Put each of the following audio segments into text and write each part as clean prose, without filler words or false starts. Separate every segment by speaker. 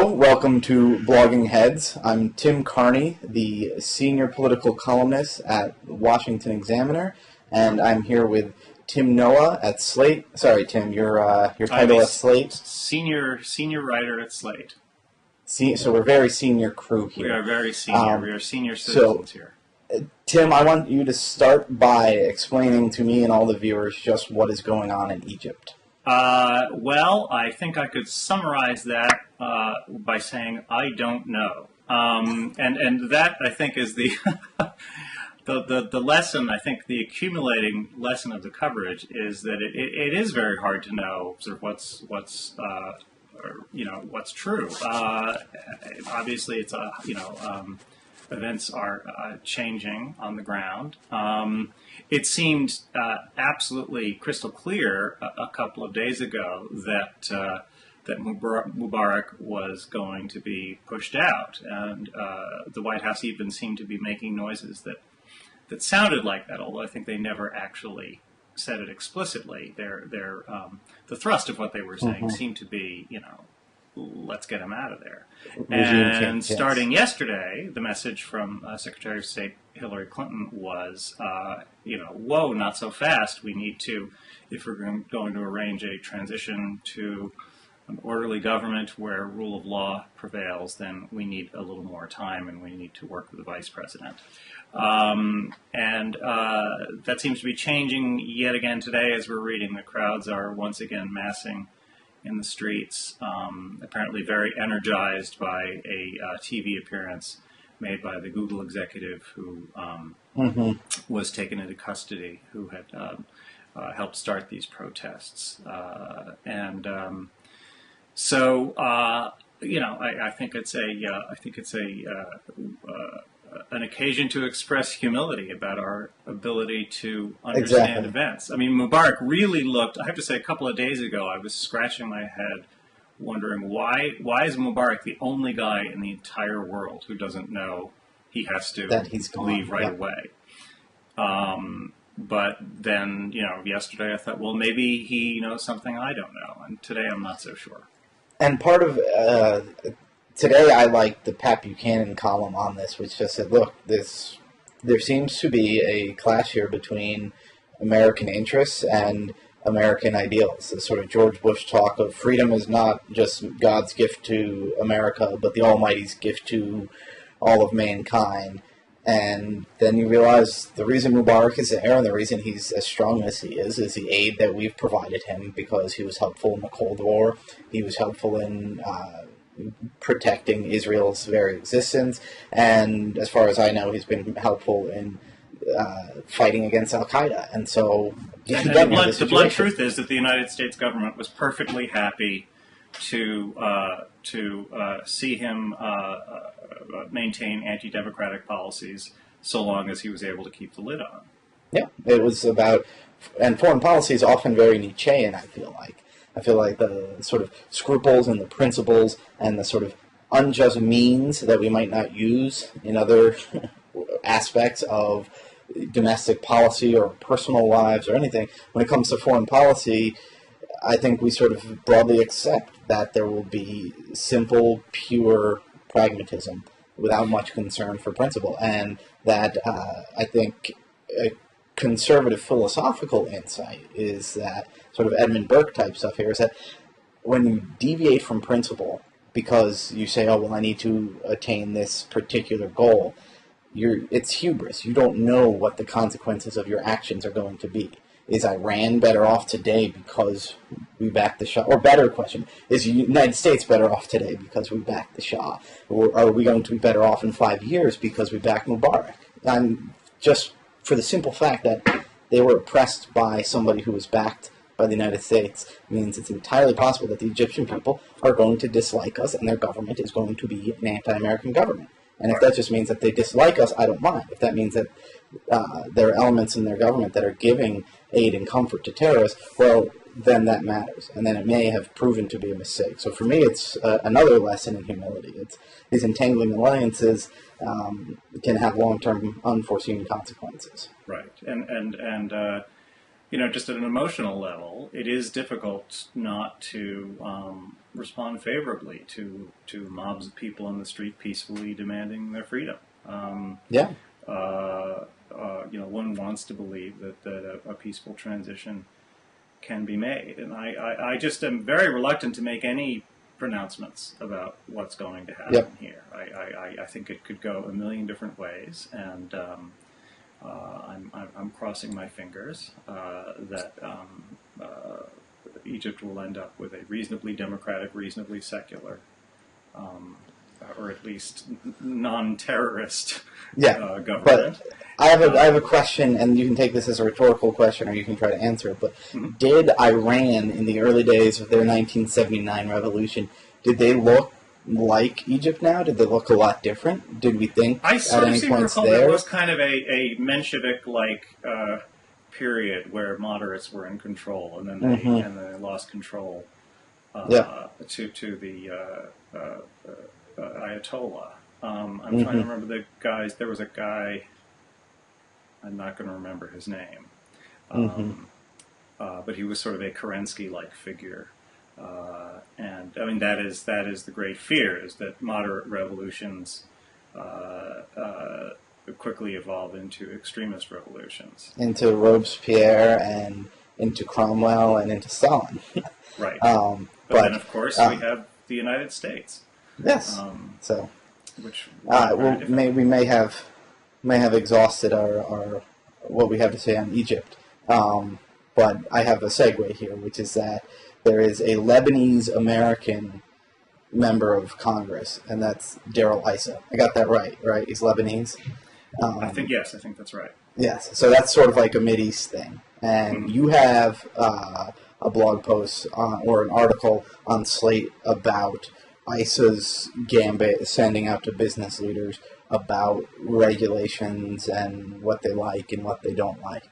Speaker 1: Hello, welcome to Blogging Heads. I'm Tim Carney, the senior political columnist at the Washington Examiner, and I'm here with Tim Noah at Slate. Sorry, Tim, your title at Slate.
Speaker 2: Senior writer at Slate.
Speaker 1: So we're very senior crew here.
Speaker 2: We are very senior. We are senior citizens here.
Speaker 1: Tim, I want you to start by explaining to me and all the viewers just what is going on in Egypt.
Speaker 2: Well, I think I could summarize that by saying I don't know, and that I think is the the lesson. I think the accumulating lesson of the coverage is that it is very hard to know sort of what's true. Obviously, it's events are changing on the ground. It seemed absolutely crystal clear a couple of days ago that Mubarak was going to be pushed out, and the White House even seemed to be making noises that sounded like that, although I think they never actually said it explicitly. The thrust of what they were saying seemed to be, let's get him out of there. And starting yesterday, the message from Secretary of State Hillary Clinton was, whoa, not so fast. We need to, if we're going to arrange a transition to an orderly government where rule of law prevails, then we need a little more time and we need to work with the vice president. That seems to be changing yet again today as we're reading. The crowds are once again massing in the streets, apparently very energized by a TV appearance made by the Google executive who was taken into custody, who had helped start these protests. I think it's an occasion to express humility about our ability to understand events. I mean, Mubarak really looked, I have to say, a couple of days ago, I was scratching my head wondering why is Mubarak the only guy in the entire world who doesn't know he has to leave right away. But then, yesterday I thought, well, maybe he knows something I don't know. And today I'm not so sure.
Speaker 1: And part of today, I liked the Pat Buchanan column on this, which just said, look, there seems to be a clash here between American interests and American ideals. The sort of George Bush talk of freedom is not just God's gift to America, but the Almighty's gift to all of mankind. And then you realize the reason Mubarak is there and the reason he's as strong as he is the aid that we've provided him, because he was helpful in the Cold War. He was helpful in protecting Israel's very existence, and as far as I know, he's been helpful in fighting against Al-Qaeda. And so
Speaker 2: the blunt truth is that the United States government was perfectly happy to see him maintain anti-democratic policies so long as he was able to keep the lid on.
Speaker 1: Yeah, it was about, and foreign policy is often very Nietzschean, I feel like. I feel like the sort of scruples and the principles and the sort of unjust means that we might not use in other aspects of domestic policy or personal lives or anything, when it comes to foreign policy, I think we sort of broadly accept that there will be simple, pure pragmatism without much concern for principle. And that I think a conservative philosophical insight is that sort of Edmund Burke type stuff here is that when you deviate from principle because you say, oh, well, I need to attain this particular goal, it's hubris. You don't know what the consequences of your actions are going to be. Is Iran better off today because we backed the Shah? Or better question, is the United States better off today because we backed the Shah? Or are we going to be better off in 5 years because we backed Mubarak? And just for the simple fact that they were oppressed by somebody who was backed by the United States means it's entirely possible that the Egyptian people are going to dislike us and their government is going to be an anti-American government. And if that just means that they dislike us, I don't mind. If that means that there are elements in their government that are giving aid and comfort to terrorists, well, then that matters. And then it may have proven to be a mistake. So for me, it's another lesson in humility. It's these entangling alliances can have long-term unforeseen consequences.
Speaker 2: Right. And just at an emotional level, it is difficult not to respond favorably to mobs of people on the street peacefully demanding their freedom.
Speaker 1: Yeah.
Speaker 2: One wants to believe that a peaceful transition can be made, and I just am very reluctant to make any pronouncements about what's going to happen here. I think it could go a million different ways, and I'm crossing my fingers that Egypt will end up with a reasonably democratic, reasonably secular, or at least non-terrorist government.
Speaker 1: But I have a question, and you can take this as a rhetorical question, or you can try to answer it. But did Iran, in the early days of their 1979 revolution, did they look like Egypt now? Did they look a lot different? Did we think
Speaker 2: I
Speaker 1: at any points there?
Speaker 2: There was kind of a Menshevik-like period where moderates were in control, and then they lost control to the Ayatollah. I'm trying to remember the guys. There was a guy. I'm not going to remember his name, but he was sort of a Kerensky-like figure. And I mean that is the great fear, is that moderate revolutions quickly evolve into extremist revolutions,
Speaker 1: into Robespierre and into Cromwell and into Stalin.
Speaker 2: Right. But then, of course, we have the United States.
Speaker 1: Yes.
Speaker 2: Which
Speaker 1: we may have exhausted our what we have to say on Egypt. But I have a segue here, which is that there is a Lebanese-American member of Congress, and that's Darrell Issa. I got that right? He's Lebanese?
Speaker 2: I think that's right.
Speaker 1: Yes, so that's sort of like a Mideast thing. And you have a blog post or an article on Slate about Issa's gambit sending out to business leaders about regulations and what they like and what they don't like.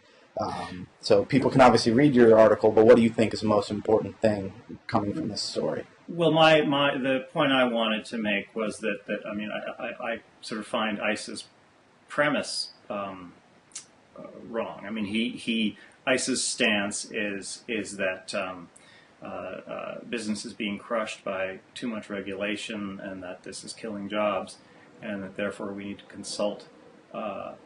Speaker 1: So people can obviously read your article, but what do you think is the most important thing coming from this story?
Speaker 2: Well, the point I wanted to make was that I mean I sort of find Issa's premise wrong. I mean Issa's stance is that business is being crushed by too much regulation, and that this is killing jobs, and that therefore we need to consult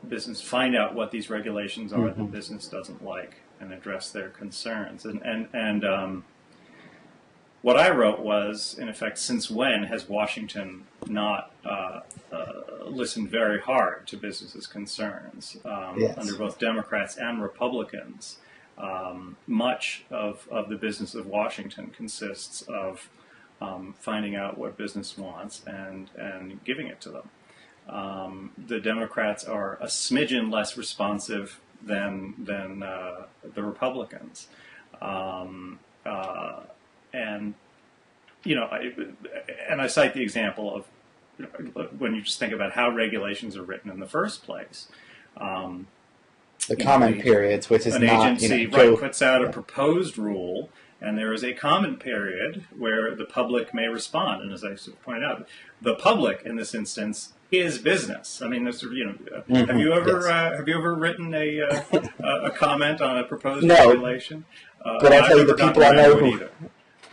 Speaker 2: business, find out what these regulations are that business doesn't like, and address their concerns. And what I wrote was, in effect, since when has Washington not listened very hard to businesses' concerns under both Democrats and Republicans? Much of the business of Washington consists of finding out what business wants and giving it to them. The Democrats are a smidgen less responsive than the Republicans, and I cite the example of when you just think about how regulations are written in the first place.
Speaker 1: The comment periods, which is
Speaker 2: an agency puts out a proposed rule, and there is a comment period where the public may respond. And as I pointed out, the public in this instance is business. I mean, have you ever written a comment on a proposed regulation?
Speaker 1: But I'll tell you, the people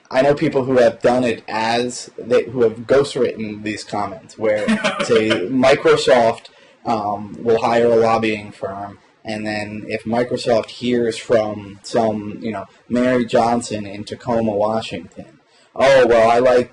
Speaker 1: I know people who have done it who have ghostwritten these comments, where say Microsoft will hire a lobbying firm. And then if Microsoft hears from some, Mary Johnson in Tacoma, Washington, oh, well, I like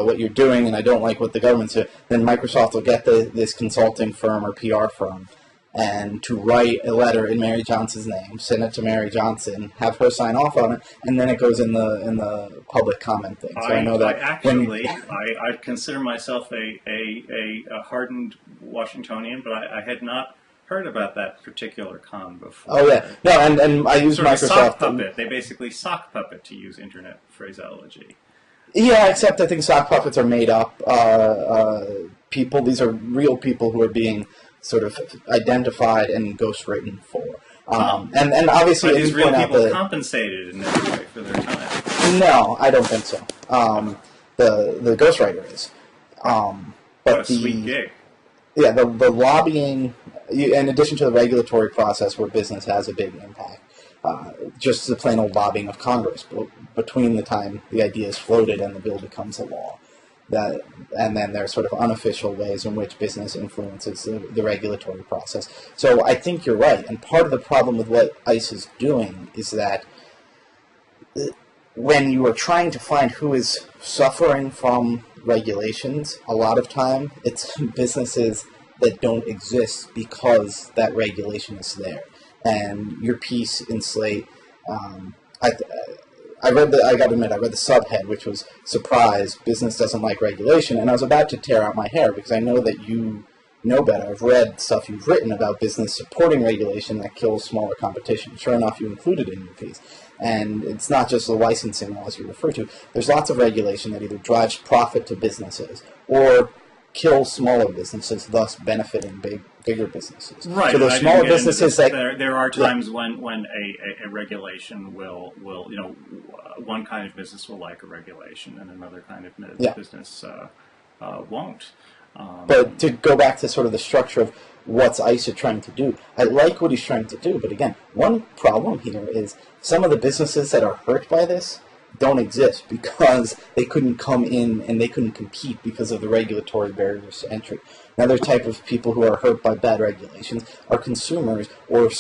Speaker 1: what you're doing and I don't like what the government's doing, then Microsoft will get this consulting firm or PR firm and to write a letter in Mary Johnson's name, send it to Mary Johnson, have her sign off on it, and then it goes in the public comment thing. So I know that
Speaker 2: I consider myself a hardened Washingtonian, but I had not heard about that particular con before.
Speaker 1: Oh yeah, no, and I use Microsoft.
Speaker 2: Sock puppet. They basically sock puppet, to use internet phraseology.
Speaker 1: Yeah, except I think sock puppets are made up people. These are real people who are being sort of identified and ghostwritten for. And obviously,
Speaker 2: are these real people compensated in any way for their time?
Speaker 1: No, I don't think so. The ghostwriter is. But
Speaker 2: what a sweet gig.
Speaker 1: Yeah, the lobbying, in addition to the regulatory process where business has a big impact, just the plain old lobbying of Congress between the time the idea is floated and the bill becomes a law. And then there are sort of unofficial ways in which business influences the regulatory process. So I think you're right. And part of the problem with what ICE is doing is that when you are trying to find who is suffering from regulations, a lot of time it's businesses that don't exist because that regulation is there. And your piece in Slate, I got to admit, I read the subhead, which was "Surprise, Business Doesn't Like Regulation," and I was about to tear out my hair because I know that you know better. I've read stuff you've written about business supporting regulation that kills smaller competition. Sure enough, you included it in your piece. And it's not just the licensing laws you refer to. There's lots of regulation that either drives profit to businesses or kills smaller businesses, thus benefiting bigger businesses.
Speaker 2: Right.
Speaker 1: So those smaller businesses that
Speaker 2: there are times when a regulation will one kind of business will like a regulation and another kind of business won't.
Speaker 1: But to go back to sort of the structure of what's ICE trying to do, I like what he's trying to do. But again, one problem here is some of the businesses that are hurt by this don't exist because they couldn't come in and they couldn't compete because of the regulatory barriers to entry. Another type of people who are hurt by bad regulations are consumers or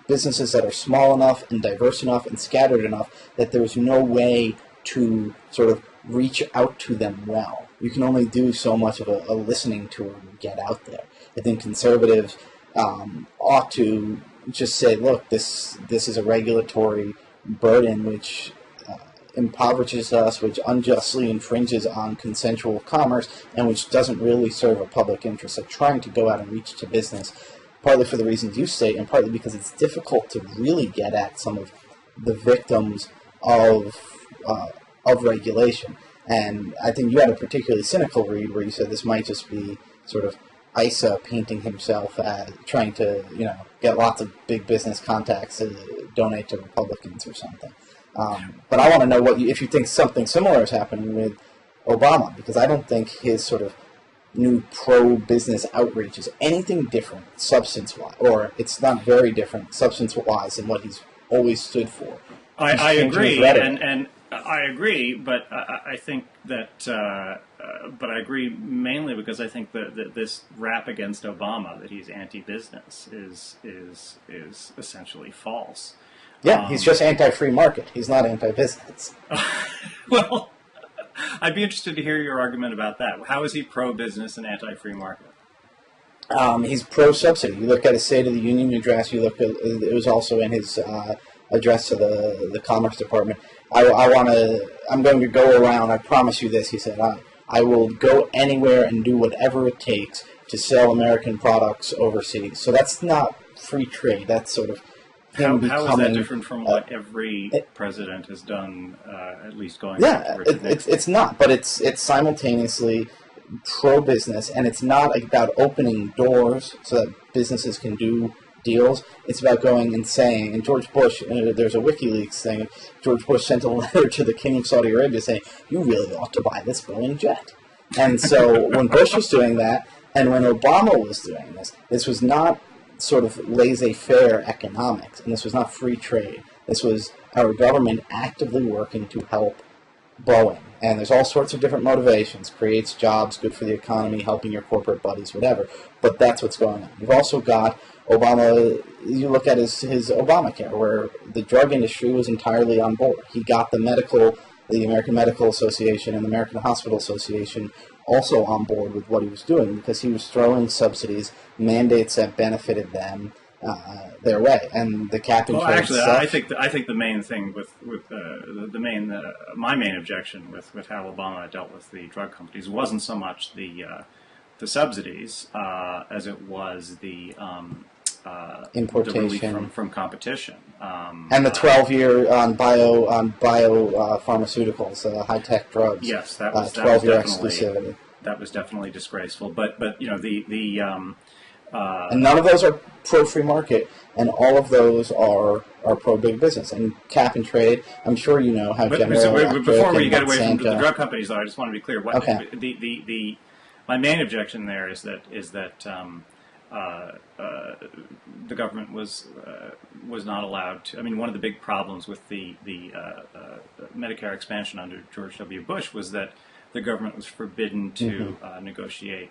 Speaker 1: businesses that are small enough and diverse enough and scattered enough that there's no way to sort of reach out to them well. You can only do so much of a listening tour to get out there. I think conservatives ought to just say, look, this is a regulatory burden which impoverishes us, which unjustly infringes on consensual commerce, and which doesn't really serve a public interest. So trying to go out and reach to business, partly for the reasons you state, and partly because it's difficult to really get at some of the victims of regulation. And I think you had a particularly cynical read where you said this might just be sort of ISA painting himself as trying to, get lots of big business contacts to donate to Republicans or something. But I want to know if you think something similar is happening with Obama, because I don't think his sort of new pro-business outreach is anything different substance-wise, or it's not very different substance-wise than what he's always stood for.
Speaker 2: I agree, and I agree, but I think that, but I agree mainly because I think that this rap against Obama, that he's anti-business, is essentially false.
Speaker 1: Yeah, he's just anti-free market. He's not anti-business.
Speaker 2: Well, I'd be interested to hear your argument about that. How is he pro-business and anti-free market?
Speaker 1: He's pro-subsidy. You look at his State of the Union address. You look at it was also in his address to the Commerce Department. I'm going to go around. I promise you this. He said, I will go anywhere and do whatever it takes to sell American products overseas. So that's not free trade. That's sort of
Speaker 2: How is that different from what every president has done, at least going back to
Speaker 1: it's not, but it's simultaneously pro-business, and it's not about opening doors so that businesses can do deals. It's about going and saying, and George Bush, there's a WikiLeaks thing, George Bush sent a letter to the King of Saudi Arabia saying, you really ought to buy this Boeing jet. And so when Bush was doing that, and when Obama was doing this was not sort of laissez-faire economics, and this was not free trade. This was our government actively working to help Boeing. And there's all sorts of different motivations. Creates jobs, good for the economy, helping your corporate buddies, whatever. But that's what's going on. You've also got Obama, you look at his Obamacare, where the drug industry was entirely on board. He got the American Medical Association and the American Hospital Association also on board with what he was doing, because he was throwing subsidies, mandates that benefited them their way, and the cap and trade
Speaker 2: actually,
Speaker 1: stuff.
Speaker 2: I think the main thing with my main objection with how Obama dealt with the drug companies wasn't so much the subsidies as it was the
Speaker 1: importation
Speaker 2: the relief from competition,
Speaker 1: and the 12-year on biopharmaceuticals, high-tech drugs.
Speaker 2: Yes, that was
Speaker 1: 12-year exclusivity.
Speaker 2: That was definitely disgraceful. But
Speaker 1: and none of those are pro-free market, and all of those are pro-big business. And cap and trade, I'm sure you know how General Electric
Speaker 2: before we
Speaker 1: and
Speaker 2: get away from the
Speaker 1: Monsanto-
Speaker 2: drug companies, though, I just want to be clear.
Speaker 1: Okay.
Speaker 2: My main objection there is that the government was not allowed to. I mean, one of the big problems with the Medicare expansion under George W. Bush was that the government was forbidden to negotiate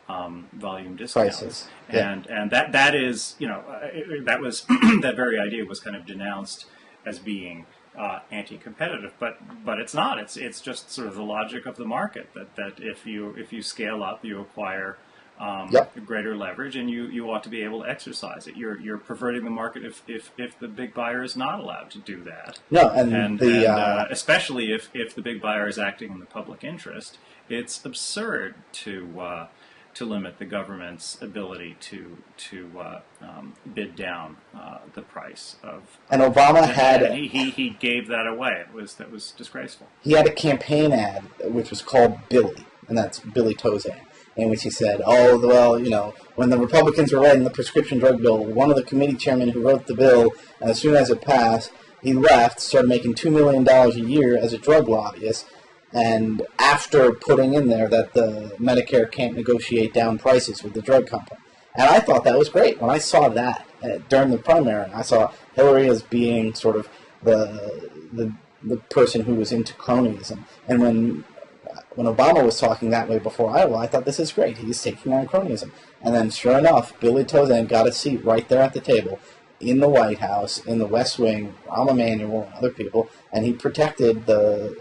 Speaker 2: volume discounts,
Speaker 1: prices.
Speaker 2: And that is, that was that very idea was kind of denounced as being anti-competitive, but it's not. It's just sort of the logic of the market that if you scale up, you acquire greater leverage, and you ought to be able to exercise it. You're perverting the market if the big buyer is not allowed to do that.
Speaker 1: No,
Speaker 2: and especially if the big buyer is acting in the public interest, it's absurd to limit the government's ability to bid down the price of.
Speaker 1: And Obama had
Speaker 2: he gave that away. That was disgraceful.
Speaker 1: He had a campaign ad which was called Billy, and that's Billy Tozan, in which he said, "Oh, well, when the Republicans were writing the prescription drug bill, one of the committee chairmen who wrote the bill, and as soon as it passed, he left, started making $2 million a year as a drug lobbyist." And after putting in there that the Medicare can't negotiate down prices with the drug company. And I thought that was great. When I saw that during the primary, I saw Hillary as being sort of the person who was into cronyism. And when Obama was talking that way before Iowa, I thought, this is great. He's taking on cronyism. And then sure enough, Billy Tozan got a seat right there at the table in the White House, in the West Wing, Rahm Emanuel and other people, and he protected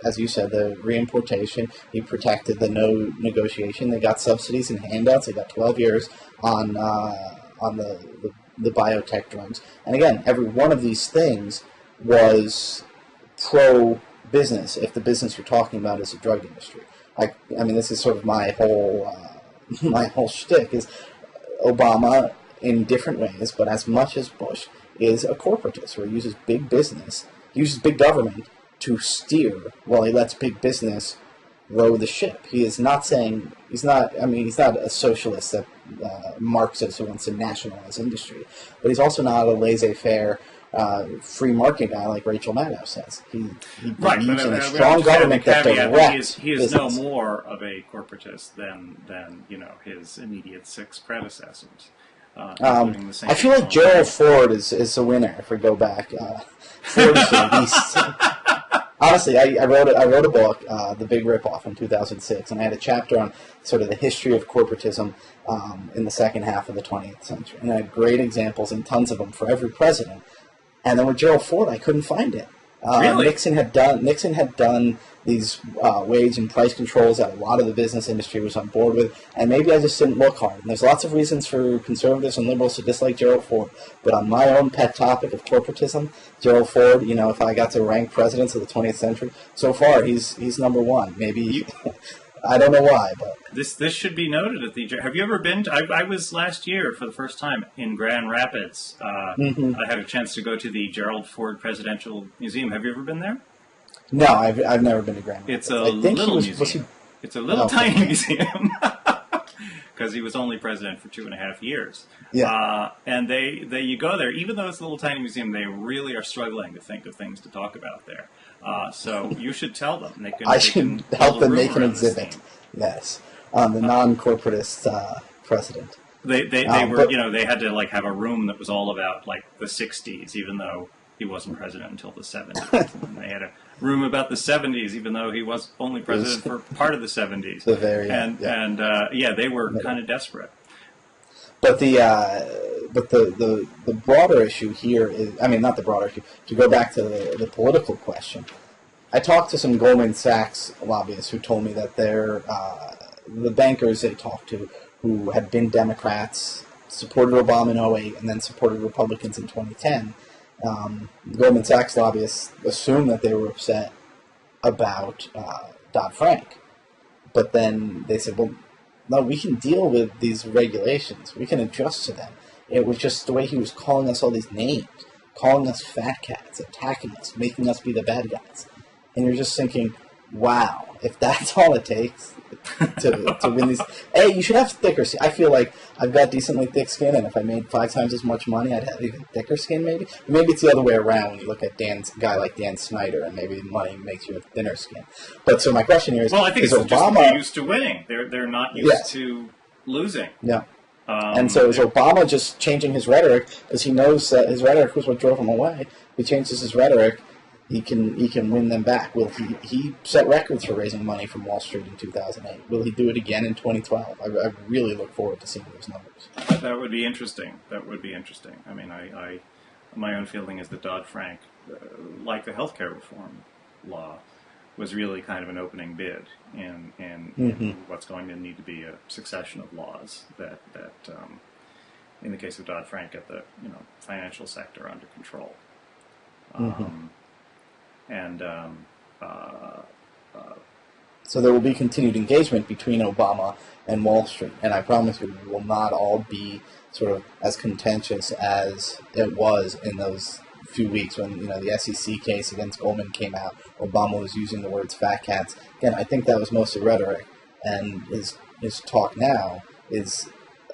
Speaker 1: as you said, the reimportation. He protected the no negotiation. They got subsidies and handouts. They got 12 years on the biotech drugs. And again, every one of these things was pro-business, if the business you're talking about is the drug industry. I mean, this is sort of my whole shtick is Obama, in different ways, but as much as Bush, is a corporatist, where he uses big business, uses big government to steer while he lets big business row the ship. He is not saying, he's not a socialist that Marxist who wants to nationalize industry, but he's also not a laissez-faire free market guy like Rachel Maddow says. He believes in a strong government that directs
Speaker 2: he is no more of a corporatist than his immediate six predecessors.
Speaker 1: I feel like Gerald Ford is a winner if we go back. Ford is the beast. Honestly, I wrote a book, The Big Ripoff, in 2006, and I had a chapter on sort of the history of corporatism in the second half of the 20th century. And I had great examples and tons of them for every president. And then with Gerald Ford, I couldn't find it.
Speaker 2: Really?
Speaker 1: Nixon had done these wage and price controls that a lot of the business industry was on board with, and maybe I just didn't look hard. And there's lots of reasons for conservatives and liberals to dislike Gerald Ford, but on my own pet topic of corporatism, Gerald Ford, if I got to rank presidents of the 20th century, so far he's number one. Maybe I don't know why, but
Speaker 2: this should be noted at the. Have you ever been? I was last year for the first time in Grand Rapids. I had a chance to go to the Gerald Ford Presidential Museum. Have you ever been there?
Speaker 1: No, I've never been to Grand Rapids.
Speaker 2: It's a little museum. It's a little tiny museum because he was only president for 2.5 years.
Speaker 1: Yeah.
Speaker 2: And you go there, even though it's a little tiny museum, they really are struggling to think of things to talk about there. So you should tell them.
Speaker 1: I should help them make an exhibit. Yes, on the non-corporatist president.
Speaker 2: They had to have a room that was all about the 60s, even though he wasn't president until the 70s. And they had a room about the 70s, even though he was only president for part of the 70s.
Speaker 1: The very
Speaker 2: end. And they were kind of desperate.
Speaker 1: But the broader issue here is, not the broader issue, to go back to the political question. I talked to some Goldman Sachs lobbyists who told me that the bankers they talked to who had been Democrats, supported Obama in 2008, and then supported Republicans in 2010, Goldman Sachs lobbyists assumed that they were upset about Dodd-Frank. But then they said, well, no, we can deal with these regulations. We can adjust to them. It was just the way he was calling us all these names, calling us fat cats, attacking us, making us be the bad guys. And you're just thinking, wow, if that's all it takes to win these... Hey, you should have thicker skin. I feel like I've got decently thick skin, and if I made 5 times as much money, I'd have even thicker skin, maybe. Maybe it's the other way around when you look at a guy like Dan Snyder, and maybe money makes you a thinner skin. But so my question here is...
Speaker 2: Well, I think it's
Speaker 1: Obama,
Speaker 2: just they're used to winning. They're not used to losing.
Speaker 1: Yeah. And so is Obama just changing his rhetoric because he knows that his rhetoric was what drove him away? If he changes his rhetoric, he can win them back. Will he set records for raising money from Wall Street in 2008? Will he do it again in 2012? I really look forward to seeing those numbers.
Speaker 2: That would be interesting. That would be interesting. I mean, my own feeling is that Dodd-Frank, like the healthcare reform law, was really kind of an opening bid in what's going to need to be a succession of laws that in the case of Dodd-Frank, get the financial sector under control.
Speaker 1: So there will be continued engagement between Obama and Wall Street, and I promise you, it will not all be sort of as contentious as it was in those few weeks when the SEC case against Goldman came out. Obama was using the words "fat cats." Again, I think that was mostly rhetoric, and his talk now is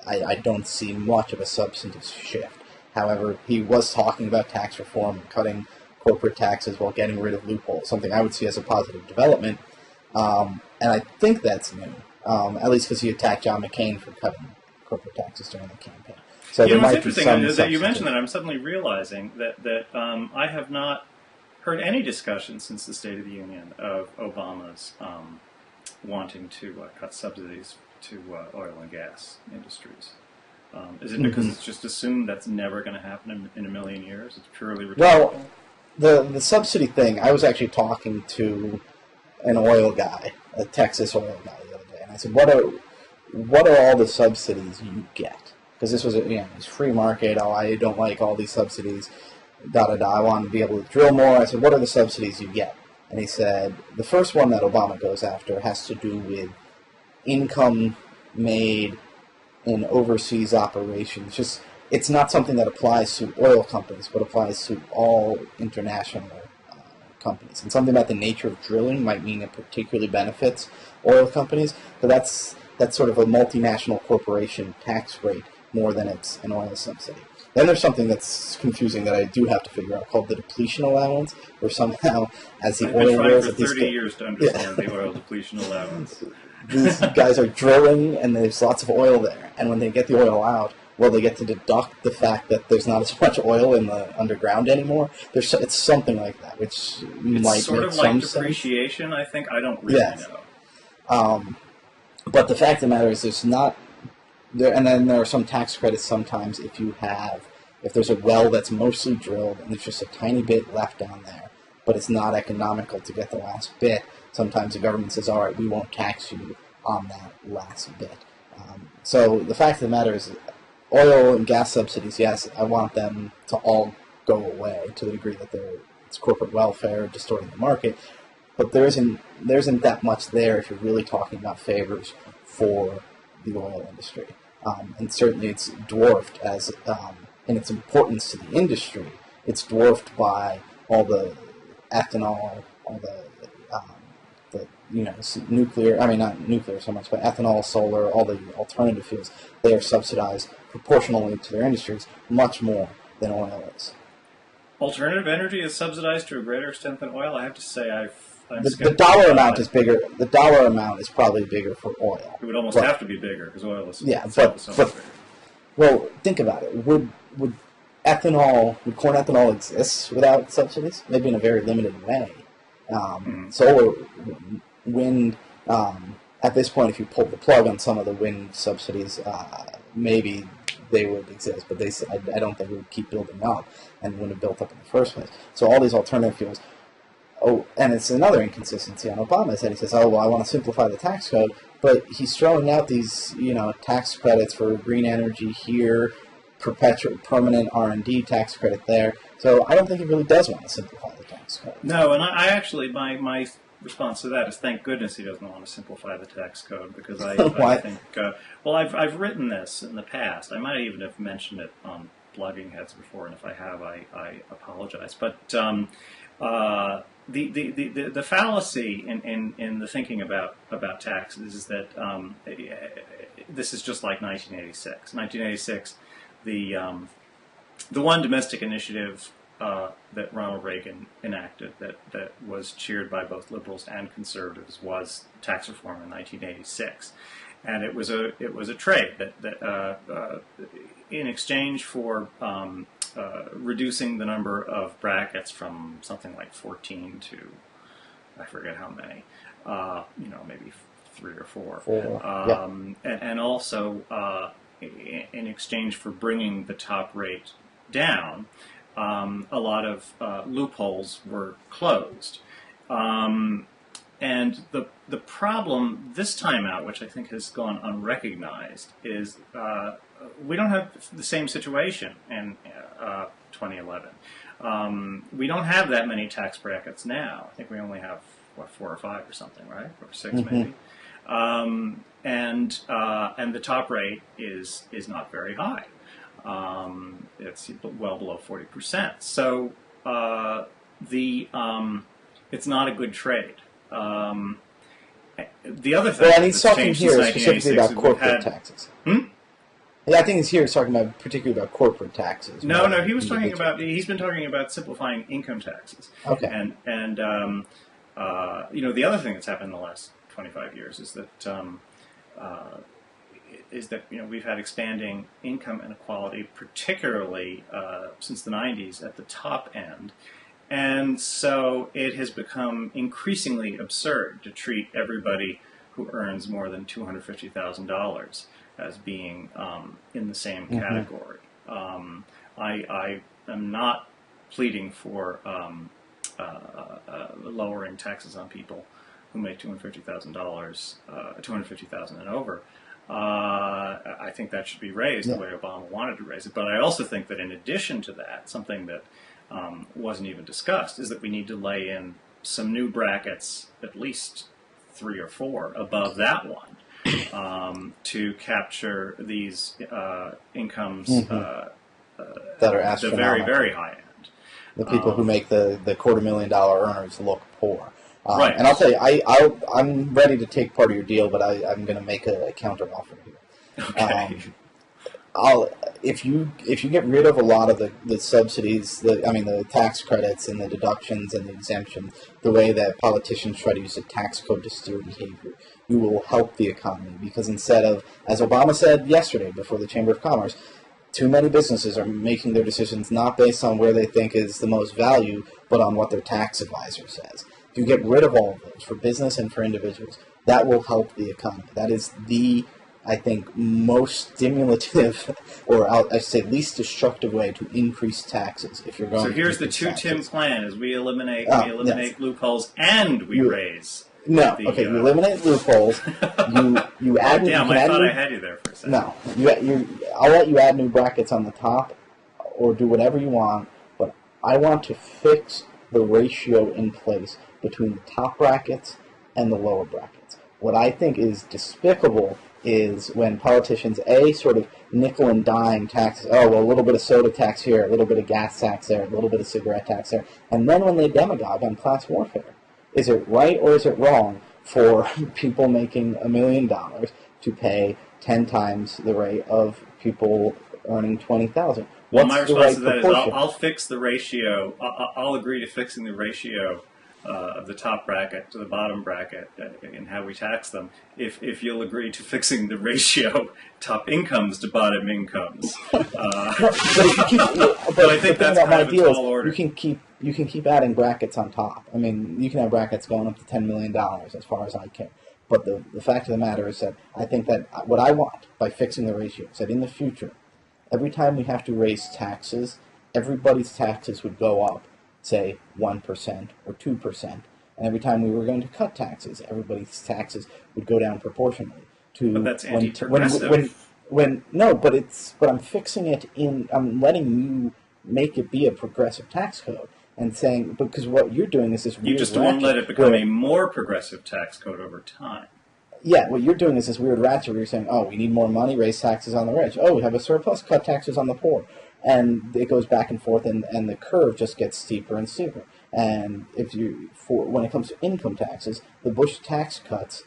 Speaker 1: I don't see much of a substantive shift. However, he was talking about tax reform, cutting corporate taxes while getting rid of loopholes, something I would see as a positive development. And I think that's new, at least because he attacked John McCain for cutting corporate taxes during the campaign. So there might be some
Speaker 2: that you mentioned that. I'm suddenly realizing that I have not heard any discussion since the State of the Union of Obama's wanting to cut subsidies to oil and gas industries. Is it because it's just assumed that's never going to happen in a million years? It's purely rhetorical?
Speaker 1: Well, the subsidy thing, I was actually talking to an oil guy, a Texas oil guy the other day, and I said, what are all the subsidies you get? Because this was it's free market. Oh, I don't like all these subsidies. I want to be able to drill more. I said, what are the subsidies you get? And he said, the first one that Obama goes after has to do with income made in overseas operations. It's not something that applies to oil companies, but applies to all international companies. And something about the nature of drilling might mean it particularly benefits oil companies, but that's sort of a multinational corporation tax rate more than it's an oil subsidy. Then there's something that's confusing that I do have to figure out called the depletion allowance, where somehow as the oil
Speaker 2: wells... I've been trying for 30 years to understand the oil depletion allowance.
Speaker 1: These guys are drilling and there's lots of oil there, and when they get the oil out, they get to deduct the fact that there's not as much oil in the underground anymore. It's something like that, which might
Speaker 2: sort
Speaker 1: make
Speaker 2: of like
Speaker 1: some
Speaker 2: depreciation,
Speaker 1: sense.
Speaker 2: I think. I don't really know.
Speaker 1: But the fact of the matter is there's not... And then there are some tax credits sometimes if there's a well that's mostly drilled and there's just a tiny bit left down there, but it's not economical to get the last bit. Sometimes the government says, all right, we won't tax you on that last bit. So the fact of the matter is oil and gas subsidies, yes, I want them to all go away to the degree that it's corporate welfare distorting the market, but there isn't that much there if you're really talking about favors for the oil industry. And certainly it's dwarfed as in its importance to the industry. It's dwarfed by all the ethanol, all the nuclear. I mean, not nuclear so much, but ethanol, solar, all the alternative fuels. They are subsidized proportionally to their industries much more than oil is.
Speaker 2: Alternative energy is subsidized to a greater extent than oil. I have to say,
Speaker 1: the dollar amount is bigger. The dollar amount is probably bigger for oil.
Speaker 2: It would almost have to be bigger because oil is so much bigger.
Speaker 1: Well, think about it. Would corn ethanol exist without subsidies? Maybe in a very limited way. Solar, wind. At this point, if you pulled the plug on some of the wind subsidies, maybe they would exist, but I don't think we would keep building up and wouldn't have built up in the first place. So all these alternative fuels. Oh, and it's another inconsistency on Obama's that he says, I want to simplify the tax code, but he's throwing out these, tax credits for green energy here, permanent R&D tax credit there. So I don't think he really does want to simplify the tax code.
Speaker 2: No, and I actually, my response to that is thank goodness he doesn't want to simplify the tax code, because I think, I've written this in the past. I might even have mentioned it on Blogging Heads before, and if I have, I apologize. But the fallacy in the thinking about taxes is that this is just like 1986. 1986, the one domestic initiative that Ronald Reagan enacted that was cheered by both liberals and conservatives was tax reform in 1986. and it was a trade that in exchange for reducing the number of brackets from something like 14 to I forget how many, maybe 3 or 4. And also in exchange for bringing the top rate down, a lot of loopholes were closed. And the problem this time out, which I think has gone unrecognized, is we don't have the same situation in 2011. We don't have that many tax brackets now. I think we only have, 4 or 5 or something, right? Or 6 maybe. And the top rate is not very high. It's well below 40%. So it's not a good trade. The other thing,
Speaker 1: and he's talking here specifically about corporate taxes. Yeah, I think he's here talking about particularly about corporate taxes.
Speaker 2: No, he was talking about. He's been talking about simplifying income taxes.
Speaker 1: Okay.
Speaker 2: And the other thing that's happened in the last 25 years is that we've had expanding income inequality, particularly since the 90s at the top end. And so it has become increasingly absurd to treat everybody who earns more than $250,000 as being in the same category. I am not pleading for lowering taxes on people who make $250,000, $250,000 and over. I think that should be raised the way Obama wanted to raise it. But I also think that in addition to that, something that wasn't even discussed is that we need to lay in some new brackets, at least 3 or 4 above that one, to capture these incomes
Speaker 1: that are astronomical.
Speaker 2: The very, very high end.
Speaker 1: The people who make the $250,000 earners look poor.
Speaker 2: Right.
Speaker 1: And I'll tell you, I'm ready to take part of your deal, but I'm going to make a counter offer here.
Speaker 2: Okay.
Speaker 1: If you get rid of a lot of the subsidies, the tax credits and the deductions and the exemptions, the way that politicians try to use the tax code to steer behavior, you will help the economy. Because instead of, as Obama said yesterday before the Chamber of Commerce, too many businesses are making their decisions not based on where they think is the most value, but on what their tax advisor says. If you get rid of all of those for business and for individuals, that will help the economy. That is the, I think, most stimulative, or I should say least destructive way to increase taxes. If you're going
Speaker 2: so here's
Speaker 1: to
Speaker 2: the 2-Tim plan: is we eliminate
Speaker 1: yes.
Speaker 2: loopholes and we raise.
Speaker 1: You eliminate loopholes. You add.
Speaker 2: Damn, I thought I had you there for a second.
Speaker 1: No, I'll let you add new brackets on the top, or do whatever you want. But I want to fix the ratio in place between the top brackets and the lower brackets. What I think is despicable is when politicians, sort of nickel and dime taxes, a little bit of soda tax here, a little bit of gas tax there, a little bit of cigarette tax there, and then when they demagogue on class warfare. Is it right or is it wrong for people making $1 million to pay 10 times the rate of people earning $20,000?
Speaker 2: Well, my response to that is I'll fix the ratio. I'll agree to fixing the ratio of the top bracket to the bottom bracket and how we tax them if you'll agree to fixing the ratio top incomes to bottom incomes. But I think that's kind of a tall order.
Speaker 1: You can keep adding brackets on top. I mean, you can have brackets going up to $10 million as far as I care. But the fact of the matter is that I think that what I want by fixing the ratio is that in the future, every time we have to raise taxes, everybody's taxes would go up, say, 1% or 2%. And every time we were going to cut taxes, everybody's taxes would go down proportionally.
Speaker 2: But that's anti-progressive.
Speaker 1: But I'm fixing it I'm letting you make it be a progressive tax code. And saying, because what you're doing is this weird...
Speaker 2: You just won't let it become a more progressive tax code over time.
Speaker 1: Yeah, what you're doing is this weird ratchet where you're saying, we need more money, raise taxes on the rich. We have a surplus, cut taxes on the poor. And it goes back and forth, and the curve just gets steeper and steeper. And when it comes to income taxes, the Bush tax cuts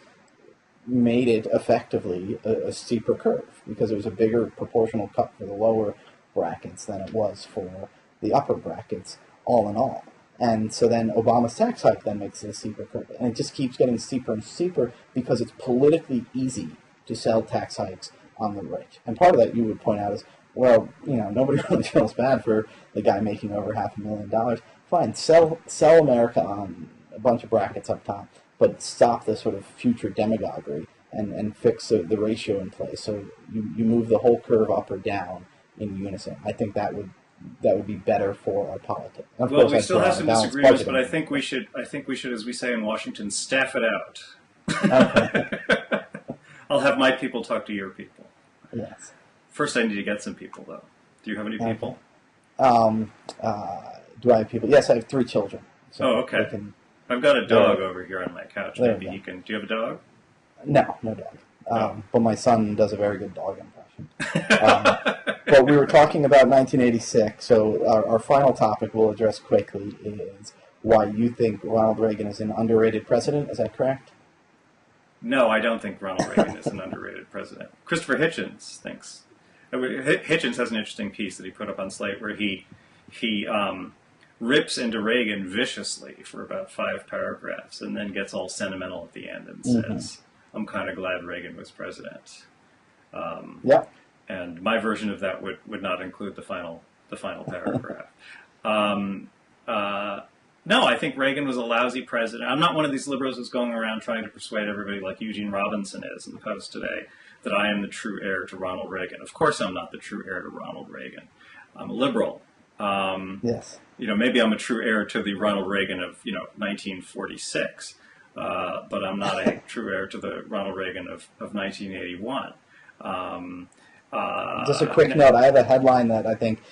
Speaker 1: made it effectively a steeper curve because it was a bigger proportional cut for the lower brackets than it was for the upper brackets, all in all. And so then Obama's tax hike then makes it a steeper curve. And it just keeps getting steeper and steeper because it's politically easy to to sell tax hikes on the rich. And part of that you would point out is, well, nobody really feels bad for the guy making over $500,000. Fine, sell America on a bunch of brackets up top, but stop the sort of future demagoguery and fix the ratio in place. So you move the whole curve up or down in unison. I think that would be better for our politics. Of
Speaker 2: well,
Speaker 1: course,
Speaker 2: we still have some disagreements, but I think we should, as we say in Washington, staff it out. Okay. I'll have my people talk to your people.
Speaker 1: Yes.
Speaker 2: First, I need to get some people, though. Do you have any people?
Speaker 1: Do I have people? Yes, I have 3 children. So
Speaker 2: okay. I've got a dog over here on my couch. Maybe he can. Do you have a dog?
Speaker 1: No dog. But my son does a very good dog impression. But we were talking about 1986, so our final topic we'll address quickly is why you think Ronald Reagan is an underrated president. Is that correct?
Speaker 2: No, I don't think Ronald Reagan is an underrated president. Christopher Hitchens thinks. Hitchens has an interesting piece that he put up on Slate where he rips into Reagan viciously for about 5 paragraphs and then gets all sentimental at the end and says, I'm kind of glad Reagan was president. And my version of that would not include the final paragraph. No, I think Reagan was a lousy president. I'm not one of these liberals who's going around trying to persuade everybody like Eugene Robinson is in the Post today that I am the true heir to Ronald Reagan. Of course I'm not the true heir to Ronald Reagan. I'm a liberal.
Speaker 1: Yes.
Speaker 2: Maybe I'm a true heir to the Ronald Reagan of, 1946, but I'm not a true heir to the Ronald Reagan of 1981.
Speaker 1: Just a quick note, I have a headline that I think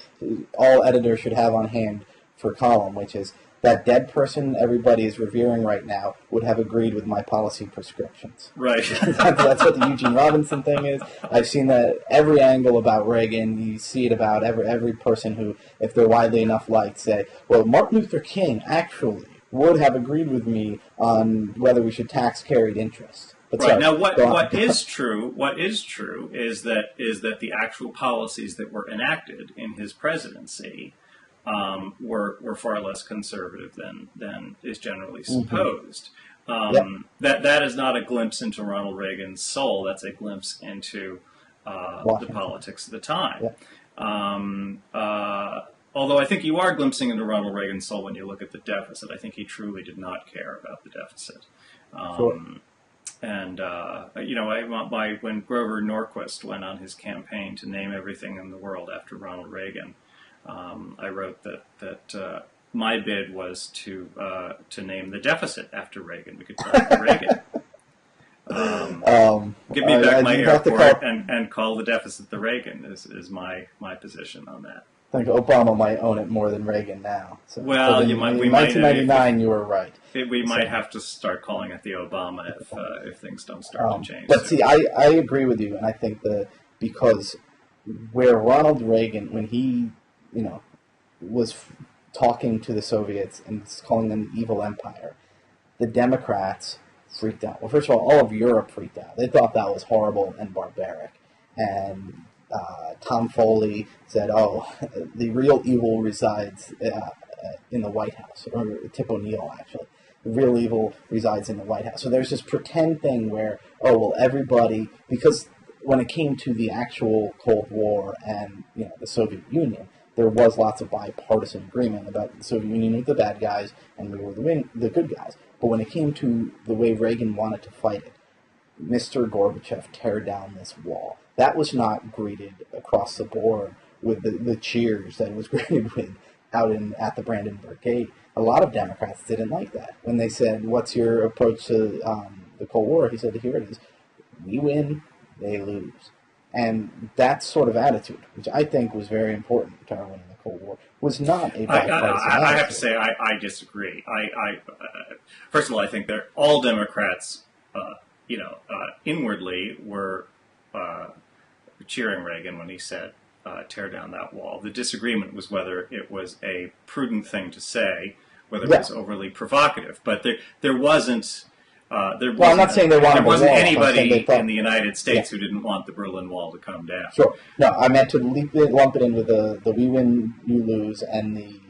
Speaker 1: all editors should have on hand for a column, which is that dead person everybody is revering right now would have agreed with my policy prescriptions.
Speaker 2: Right.
Speaker 1: That's what the Eugene Robinson thing is. I've seen that every angle about Reagan. You see it about every person who, if they're widely enough liked, say, well, Martin Luther King actually would have agreed with me on whether we should tax carried interest. But
Speaker 2: right.
Speaker 1: Sorry,
Speaker 2: now, what is true is that the actual policies that were enacted in his presidency were far less conservative than is generally supposed. That is not a glimpse into Ronald Reagan's soul. That's a glimpse into the politics of the time. Although I think you are glimpsing into Ronald Reagan's soul when you look at the deficit. I think he truly did not care about the deficit. And when Grover Norquist went on his campaign to name everything in the world after Ronald Reagan, I wrote that my bid was to name the deficit after Reagan. We could call it Reagan. Give me back my airport and call the deficit the Reagan is my position on that.
Speaker 1: I think Obama might own it more than Reagan now. So,
Speaker 2: well,
Speaker 1: in 1999, you were right.
Speaker 2: We might have to start calling it the Obama if things don't start to change.
Speaker 1: But see, I agree with you, and I think because where Ronald Reagan, when he was talking to the Soviets and calling them the evil empire, the Democrats freaked out. Well, first of all of Europe freaked out. They thought that was horrible and barbaric. And Tom Foley said, the real evil resides in the White House, or Tip O'Neill, actually. The real evil resides in the White House. So there's this pretend thing where, everybody, because when it came to the actual Cold War and the Soviet Union, there was lots of bipartisan agreement about the Soviet Union were the bad guys and we were the good guys. But when it came to the way Reagan wanted to fight it, Mr. Gorbachev, tear down this wall. That was not greeted across the board with the cheers that it was greeted with out at the Brandenburg Gate. A lot of Democrats didn't like that. When they said, what's your approach to the Cold War? He said, here it is. We win, they lose. And that sort of attitude, which I think was very important to our winning the Cold War, was not a bipartisan attitude.
Speaker 2: I have to say, I disagree. First of all, I think that all Democrats, inwardly were cheering Reagan when he said, tear down that wall. The disagreement was whether it was a prudent thing to say, whether it was overly provocative. But there wasn't... I'm
Speaker 1: not saying there
Speaker 2: wasn't anybody in the United States who didn't want the Berlin Wall to come down.
Speaker 1: Sure. No, I meant to lump it in with the we win, you lose, and the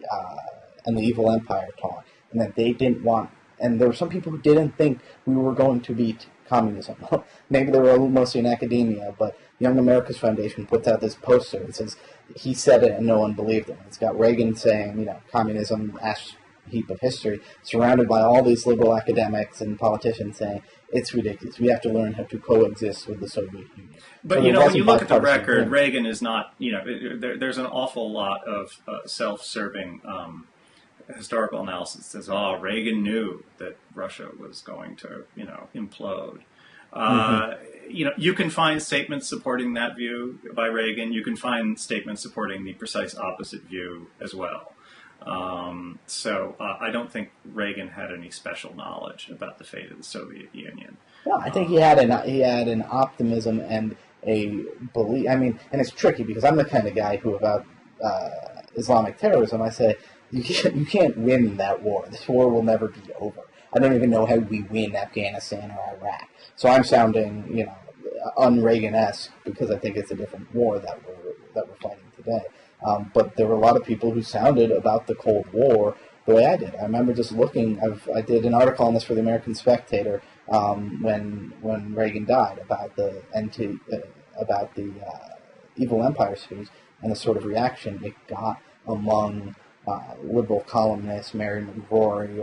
Speaker 1: evil empire talk, and that they didn't want. And there were some people who didn't think we were going to be communism. Maybe they were mostly in academia, but Young America's Foundation puts out this poster. It says, he said it and no one believed him. It's got Reagan saying, communism, ash heap of history, surrounded by all these liberal academics and politicians saying, it's ridiculous. We have to learn how to coexist with the Soviet Union.
Speaker 2: But,
Speaker 1: so
Speaker 2: when you look at the record, Reagan is not, there's an awful lot of self-serving historical analysis that says, Reagan knew that Russia was going to, implode. You can find statements supporting that view by Reagan. You can find statements supporting the precise opposite view as well. So I don't think Reagan had any special knowledge about the fate of the Soviet Union.
Speaker 1: Well, I think he had an optimism and a belief. I mean, and it's tricky because I'm the kind of guy who about Islamic terrorism, I say, you can't win that war. This war will never be over. I don't even know how we win Afghanistan or Iraq. So I'm sounding, un-Reagan-esque because I think it's a different war that we're fighting today. But there were a lot of people who sounded about the Cold War the way I did. I remember just looking. I did an article on this for the American Spectator when Reagan died about the Evil Empire series and the sort of reaction it got among liberal columnists, Mary McGrory,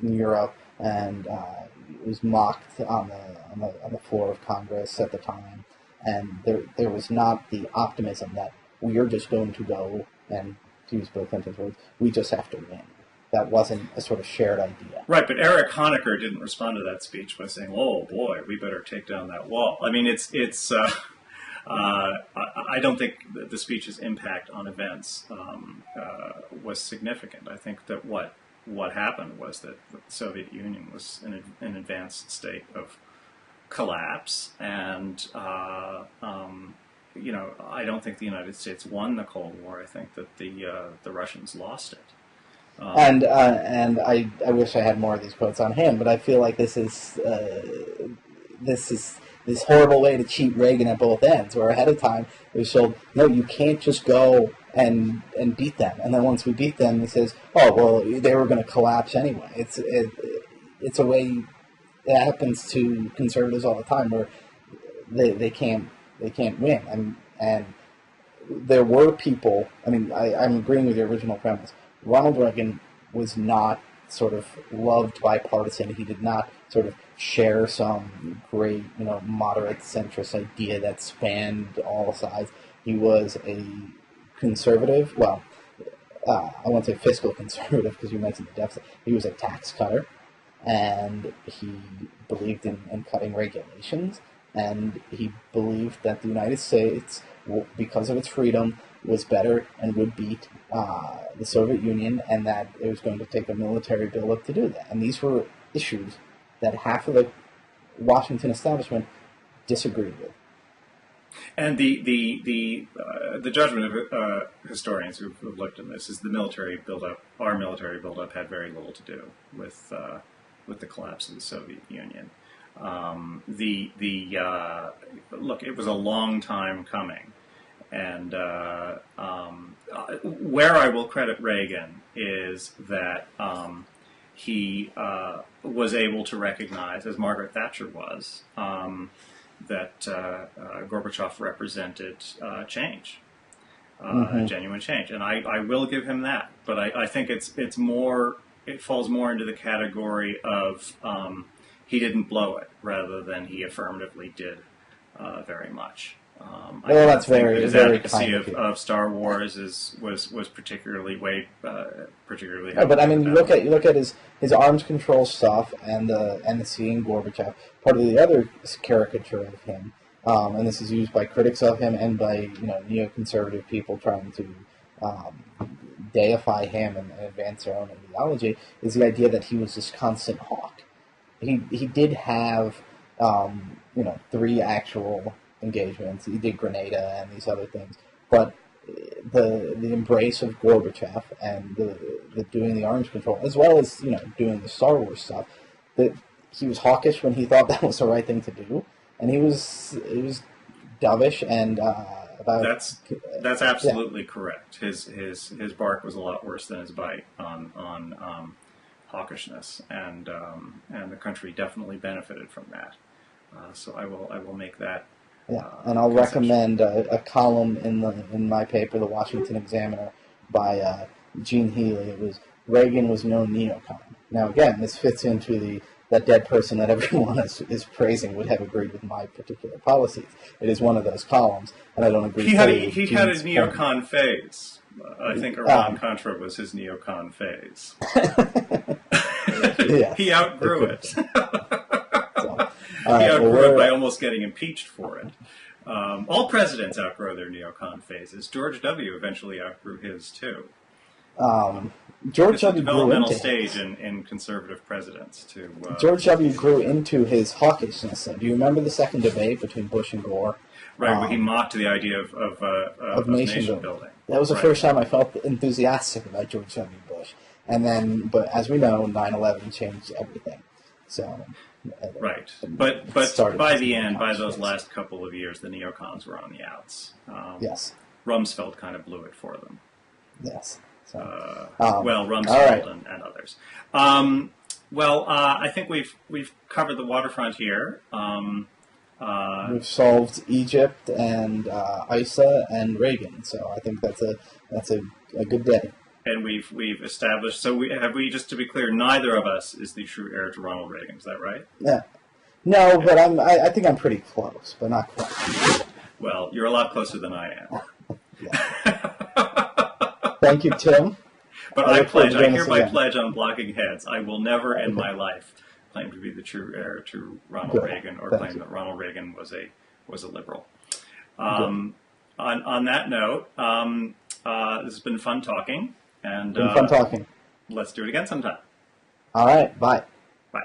Speaker 1: in Europe, and it was mocked on the floor of Congress at the time. And there was not the optimism that we are just going to go and, to use Bill Clinton's words, we just have to win. That wasn't a sort of shared idea.
Speaker 2: Right, but Eric Honecker didn't respond to that speech by saying, "Oh boy, we better take down that wall." I mean, I don't think that the speech's impact on events was significant. I think that what happened was that the Soviet Union was in an advanced state of collapse, and I don't think the United States won the Cold War. I think that the Russians lost it.
Speaker 1: And I wish I had more of these quotes on him, but I feel like this is this horrible way to cheat Reagan at both ends, where ahead of time it was told, no, you can't just go and beat them. And then once we beat them, he says, oh, well, they were going to collapse anyway. It's a way that happens to conservatives all the time, where they can't win. And there were people, I'm agreeing with your original premise. Ronald Reagan was not sort of loved bipartisan. He did not sort of share some great, moderate centrist idea that spanned all sides. He was a conservative. Well, I won't say fiscal conservative because you mentioned the deficit. He was a tax cutter, and he believed in cutting regulations, and he believed that the United States, because of its freedom, was better and would beat the Soviet Union, and that it was going to take a military buildup to do that. And these were issues that half of the Washington establishment disagreed with.
Speaker 2: And the judgment of historians who've looked at this is the military buildup. Our military buildup had very little to do with the collapse of the Soviet Union. Look, it was a long time coming. And where I will credit Reagan is that he was able to recognize, as Margaret Thatcher was, that Gorbachev represented change, genuine change. And I will give him that. But I think it falls more into the category of he didn't blow it, rather than he affirmatively did very much.
Speaker 1: Well, that's
Speaker 2: his
Speaker 1: very
Speaker 2: advocacy
Speaker 1: kind
Speaker 2: of Star Wars was particularly particularly.
Speaker 1: No, but you look at his arms control stuff and the seeing Gorbachev. Part of the other caricature of him, and this is used by critics of him and by neoconservative people trying to deify him and advance their own ideology, is the idea that he was this constant hawk. He did have 3 actual engagements. He did Grenada and these other things, but the embrace of Gorbachev and the doing the arms control, as well as doing the Star Wars stuff, that he was hawkish when he thought that was the right thing to do, and he was dovish and about.
Speaker 2: That's absolutely correct. His bark was a lot worse than his bite on hawkishness, and the country definitely benefited from that. So I will make that.
Speaker 1: Yeah, and I'll recommend a column in my paper, the Washington Examiner, by Gene Healy. It was Reagan was no neocon. Now again, this fits into that dead person that everyone is praising would have agreed with my particular policies. It is one of those columns, and I don't agree.
Speaker 2: He had his neocon phase. I think Iran-Contra was his neocon phase.
Speaker 1: Yeah.
Speaker 2: He outgrew it.
Speaker 1: So,
Speaker 2: he outgrew it by almost getting impeached for it. All presidents outgrow their neocon phases. George W. eventually outgrew his too.
Speaker 1: George W.
Speaker 2: developmental stage in conservative presidents too.
Speaker 1: George W. grew into his hawkishness. Do you remember the second debate between Bush and Gore?
Speaker 2: Right, where he mocked the idea of nation building.
Speaker 1: That was the first time I felt enthusiastic about George W. Bush. And then, but as we know, 9/11 changed everything. So,
Speaker 2: right. But by the end, by those last couple of years, the neocons were on the outs.
Speaker 1: Yes.
Speaker 2: Rumsfeld kind of blew it for them.
Speaker 1: Yes. So,
Speaker 2: Rumsfeld and others. I think we've covered the waterfront here.
Speaker 1: We've solved Egypt and ISA and Reagan, so I think that's a good day.
Speaker 2: And we've established. So just to be clear, neither of us is the true heir to Ronald Reagan. Is that right?
Speaker 1: Yeah. No, but I think I'm pretty close, but not quite.
Speaker 2: Well, you're a lot closer than I am.
Speaker 1: Thank you, Tim.
Speaker 2: But I hereby pledge on Blocking Heads, I will never in my life claim to be the true heir to Ronald Reagan or claim that Ronald Reagan was a liberal. On that note, this has been fun talking. And
Speaker 1: fun talking.
Speaker 2: Let's do it again sometime.
Speaker 1: All right. Bye.